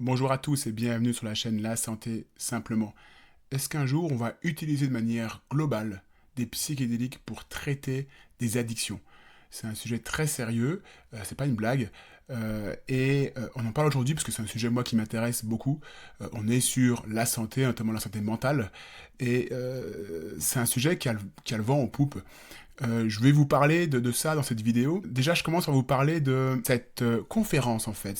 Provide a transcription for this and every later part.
Bonjour à tous et bienvenue sur la chaîne La Santé Simplement. Est-ce qu'un jour on va utiliser de manière globale des psychédéliques pour traiter des addictions? C'est un sujet très sérieux, c'est pas une blague, on en parle aujourd'hui parce que c'est un sujet moi qui m'intéresse beaucoup. On est sur la santé, notamment la santé mentale, c'est un sujet qui a le vent en poupe. Je vais vous parler de ça dans cette vidéo. Déjà, je commence par vous parler de cette conférence, en fait.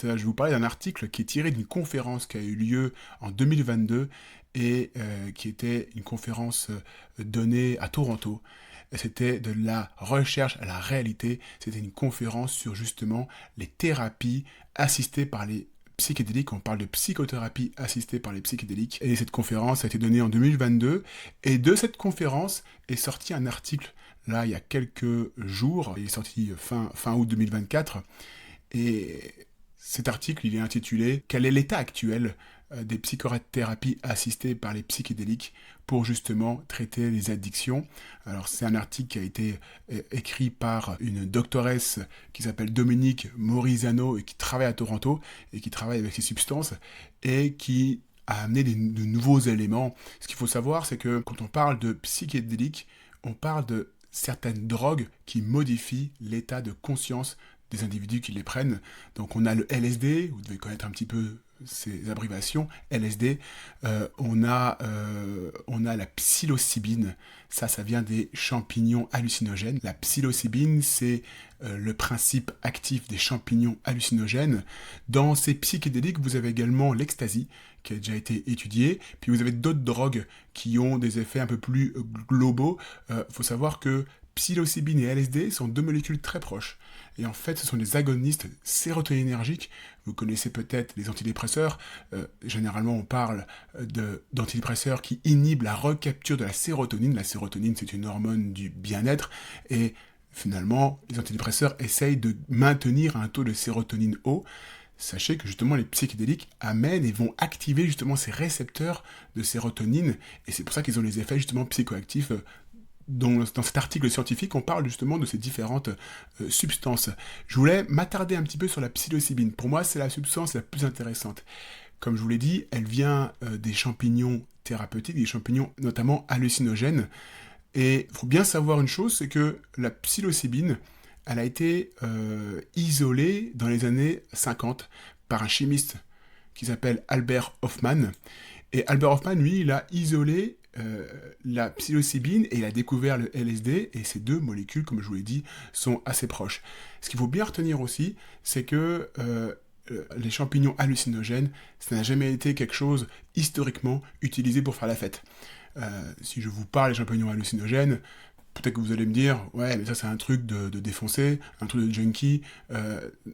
Je vais vous parler d'un article qui est tiré d'une conférence qui a eu lieu en 2022 qui était une conférence donnée à Toronto. C'était de la recherche à la réalité. C'était une conférence sur justement les thérapies assistées par les psychédéliques. On parle de psychothérapie assistée par les psychédéliques. Et cette conférence a été donnée en 2022. Et de cette conférence est sorti un article, là, il y a quelques jours. Il est sorti fin août 2024. Et cet article, il est intitulé « Quel est l'état actuel des psychothérapies assistées par les psychédéliques pour justement traiter les addictions ?» Alors c'est un article qui a été écrit par une doctoresse qui s'appelle Dominique Morizano et qui travaille à Toronto et qui travaille avec ces substances et qui a amené de nouveaux éléments. Ce qu'il faut savoir, c'est que quand on parle de psychédéliques, on parle de certaines drogues qui modifient l'état de conscience des individus qui les prennent. Donc on a le LSD, vous devez connaître un petit peu ces abréviations, LSD. On a la psilocybine, ça vient des champignons hallucinogènes. La psilocybine, c'est le principe actif des champignons hallucinogènes. Dans ces psychédéliques, vous avez également l'ecstasy, qui a déjà été étudié, puis vous avez d'autres drogues qui ont des effets un peu plus globaux. Faut savoir que psilocybine et LSD sont deux molécules très proches. Et en fait, ce sont des agonistes sérotoninergiques. Vous connaissez peut-être les antidépresseurs. Généralement, on parle d'antidépresseurs qui inhibent la recapture de la sérotonine. La sérotonine, c'est une hormone du bien-être. Et finalement, les antidépresseurs essayent de maintenir un taux de sérotonine haut. Sachez que justement les psychédéliques amènent et vont activer justement ces récepteurs de sérotonine. Et c'est pour ça qu'ils ont les effets justement psychoactifs. Dans cet article scientifique, on parle justement de ces différentes substances. Je voulais m'attarder un petit peu sur la psilocybine. Pour moi, c'est la substance la plus intéressante. Comme je vous l'ai dit, elle vient des champignons thérapeutiques, des champignons notamment hallucinogènes. Et il faut bien savoir une chose, c'est que la psilocybine, elle a été isolée dans les années 50 par un chimiste qui s'appelle Albert Hofmann. Et Albert Hofmann, lui, il a isolé la psilocybine et il a découvert le LSD, et ces deux molécules, comme je vous l'ai dit, sont assez proches. Ce qu'il faut bien retenir aussi, c'est que les champignons hallucinogènes, ça n'a jamais été quelque chose historiquement utilisé pour faire la fête. Si je vous parle des champignons hallucinogènes, peut-être que vous allez me dire, ouais, mais ça c'est un truc de défoncé, un truc de junkie.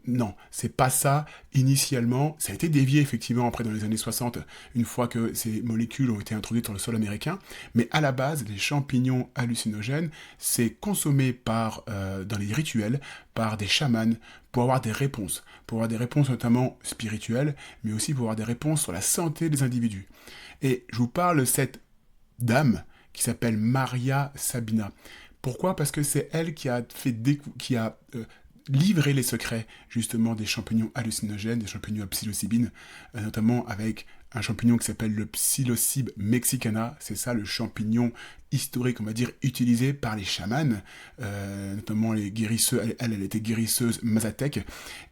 Non, c'est pas ça. Initialement, ça a été dévié effectivement après dans les années 60, une fois que ces molécules ont été introduites sur le sol américain. Mais à la base, les champignons hallucinogènes, c'est consommé dans les rituels par des chamans pour avoir des réponses. Pour avoir des réponses notamment spirituelles, mais aussi pour avoir des réponses sur la santé des individus. Et je vous parle de cette dame qui s'appelle Maria Sabina. Pourquoi? Parce que c'est elle qui a livré les secrets justement des champignons hallucinogènes, des champignons à psilocybine, notamment avec un champignon qui s'appelle le Psilocybe mexicana. C'est ça le champignon historique, on va dire, utilisé par les chamans, notamment les guérisseuses. Elle était guérisseuse mazatèque,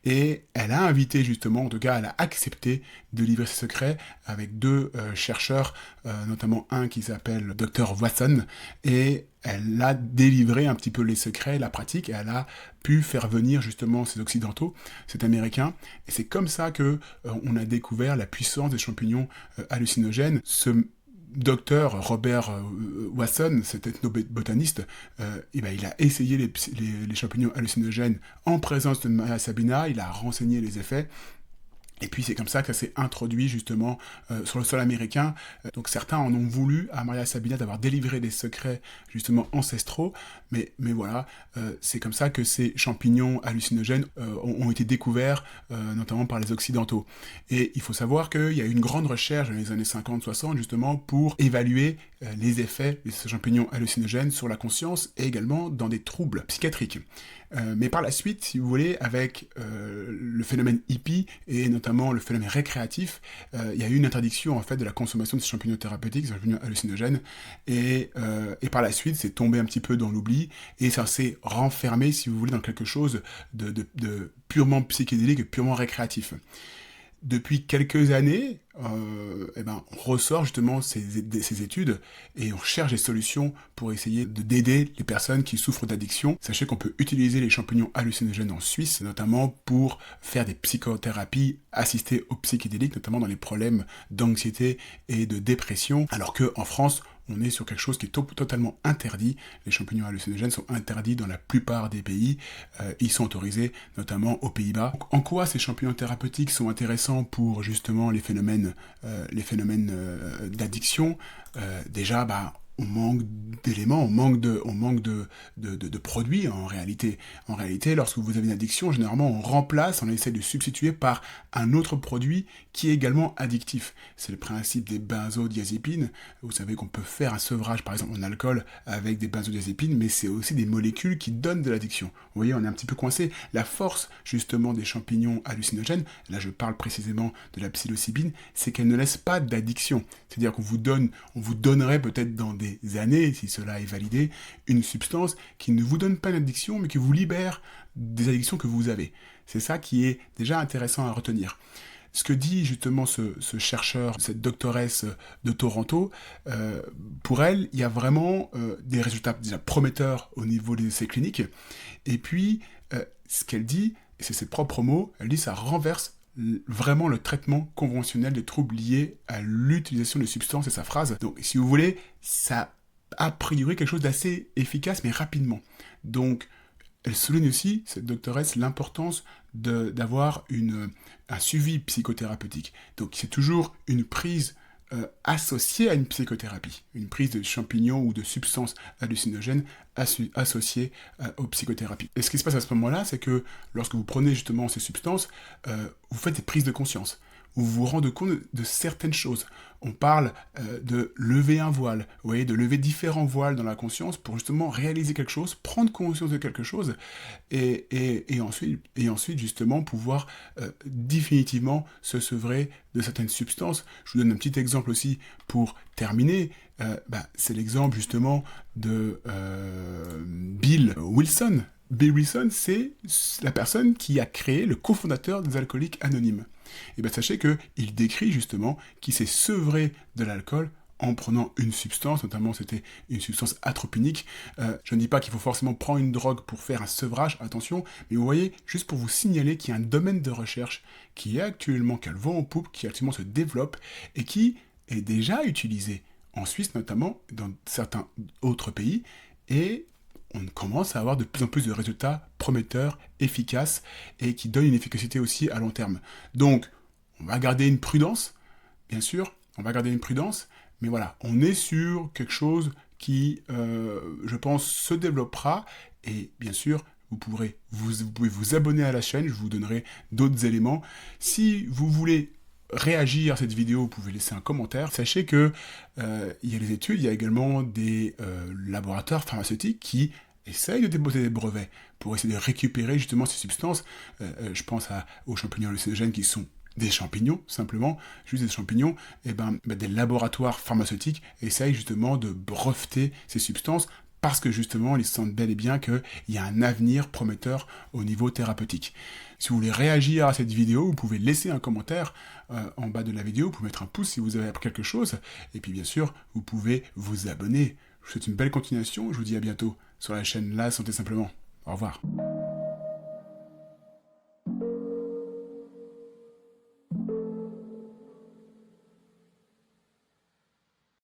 et elle a invité justement, en tout cas, elle a accepté de livrer ses secrets avec deux chercheurs, notamment un qui s'appelle Dr Watson, et elle a délivré un petit peu les secrets, la pratique, et elle a pu faire venir justement ces occidentaux, cet américain, et c'est comme ça que on a découvert la puissance des champignons hallucinogènes. Ce docteur Robert Watson, cet ethnobotaniste, il a essayé les champignons hallucinogènes en présence de Maria Sabina, il a renseigné les effets. Et puis c'est comme ça que ça s'est introduit justement sur le sol américain. Donc certains en ont voulu à Maria Sabina d'avoir délivré des secrets justement ancestraux, mais voilà, c'est comme ça que ces champignons hallucinogènes ont été découverts, notamment par les Occidentaux. Et il faut savoir qu'il y a eu une grande recherche dans les années 50-60 justement pour évaluer les effets de ces champignons hallucinogènes sur la conscience et également dans des troubles psychiatriques. Mais par la suite, si vous voulez, avec le phénomène hippie et notamment notamment le phénomène récréatif, il y a eu une interdiction en fait de la consommation de ces champignons thérapeutiques, ces champignons hallucinogènes, et par la suite c'est tombé un petit peu dans l'oubli, et ça s'est renfermé, si vous voulez, dans quelque chose de purement psychédélique et purement récréatif. Depuis quelques années, on ressort justement ces études et on cherche des solutions pour essayer d'aider les personnes qui souffrent d'addiction. Sachez qu'on peut utiliser les champignons hallucinogènes en Suisse, notamment pour faire des psychothérapies assistées aux psychédéliques, notamment dans les problèmes d'anxiété et de dépression, alors qu'en France, on est sur quelque chose qui est totalement interdit. Les champignons hallucinogènes sont interdits dans la plupart des pays. Ils sont autorisés notamment aux Pays-Bas. En quoi ces champignons thérapeutiques sont intéressants pour justement les phénomènes d'addiction? Déjà, on manque d'éléments, on manque de produits en réalité. En réalité, lorsque vous avez une addiction, généralement on remplace, on essaie de substituer par un autre produit qui est également addictif. C'est le principe des benzodiazépines. Vous savez qu'on peut faire un sevrage par exemple en alcool avec des benzodiazépines, mais c'est aussi des molécules qui donnent de l'addiction. Vous voyez, on est un petit peu coincé. La force justement des champignons hallucinogènes, là je parle précisément de la psilocybine, c'est qu'elle ne laisse pas d'addiction. C'est-à-dire on vous donnerait peut-être dans des années, si cela est validé, une substance qui ne vous donne pas d'addiction, mais qui vous libère des addictions que vous avez. C'est ça qui est déjà intéressant à retenir. Ce que dit justement ce chercheur, cette doctoresse de Toronto, pour elle, il y a vraiment des résultats déjà prometteurs au niveau des essais cliniques. Et puis, ce qu'elle dit, et c'est ses propres mots, elle dit ça renverse vraiment le traitement conventionnel des troubles liés à l'utilisation de substances, et sa phrase. Donc, si vous voulez, ça a priori quelque chose d'assez efficace, mais rapidement. Donc, elle souligne aussi, cette doctoresse, l'importance d'avoir un suivi psychothérapeutique. Donc, c'est toujours une prise associée à une psychothérapie, une prise de champignons ou de substances hallucinogènes associées aux psychothérapies. Et ce qui se passe à ce moment-là, c'est que lorsque vous prenez justement ces substances, vous faites des prises de conscience. Vous vous rendez compte de certaines choses. On parle de lever un voile, vous voyez, de lever différents voiles dans la conscience pour justement réaliser quelque chose, prendre conscience de quelque chose, et ensuite justement pouvoir définitivement se sevrer de certaines substances. Je vous donne un petit exemple aussi pour terminer. C'est l'exemple justement de Bill Wilson. Bill Wilson, c'est la personne qui a créé le cofondateur des Alcooliques Anonymes. Et bien sachez qu'il décrit justement qu'il s'est sevré de l'alcool en prenant une substance, notamment c'était une substance atropinique. Je ne dis pas qu'il faut forcément prendre une drogue pour faire un sevrage, attention, mais vous voyez, juste pour vous signaler qu'il y a un domaine de recherche qui a le vent en poupe, qui actuellement se développe et qui est déjà utilisé en Suisse notamment, dans certains autres pays, et on commence à avoir de plus en plus de résultats prometteurs, efficaces, et qui donnent une efficacité aussi à long terme. Donc, on va garder une prudence, bien sûr, mais voilà, on est sur quelque chose qui, je pense, se développera, et bien sûr, vous pouvez vous abonner à la chaîne, je vous donnerai d'autres éléments. Si vous voulez réagir à cette vidéo, vous pouvez laisser un commentaire. Sachez que il y a des études, il y a également des laboratoires pharmaceutiques qui essayent de déposer des brevets pour essayer de récupérer justement ces substances. Je pense aux champignons hallucinogènes qui sont des champignons, simplement, juste des champignons, et des laboratoires pharmaceutiques essayent justement de breveter ces substances parce que justement, ils sentent bel et bien qu'il y a un avenir prometteur au niveau thérapeutique. Si vous voulez réagir à cette vidéo, vous pouvez laisser un commentaire en bas de la vidéo, vous pouvez mettre un pouce si vous avez appris quelque chose, et puis bien sûr, vous pouvez vous abonner. Je vous souhaite une belle continuation, je vous dis à bientôt sur la chaîne La Santé Simplement. Au revoir.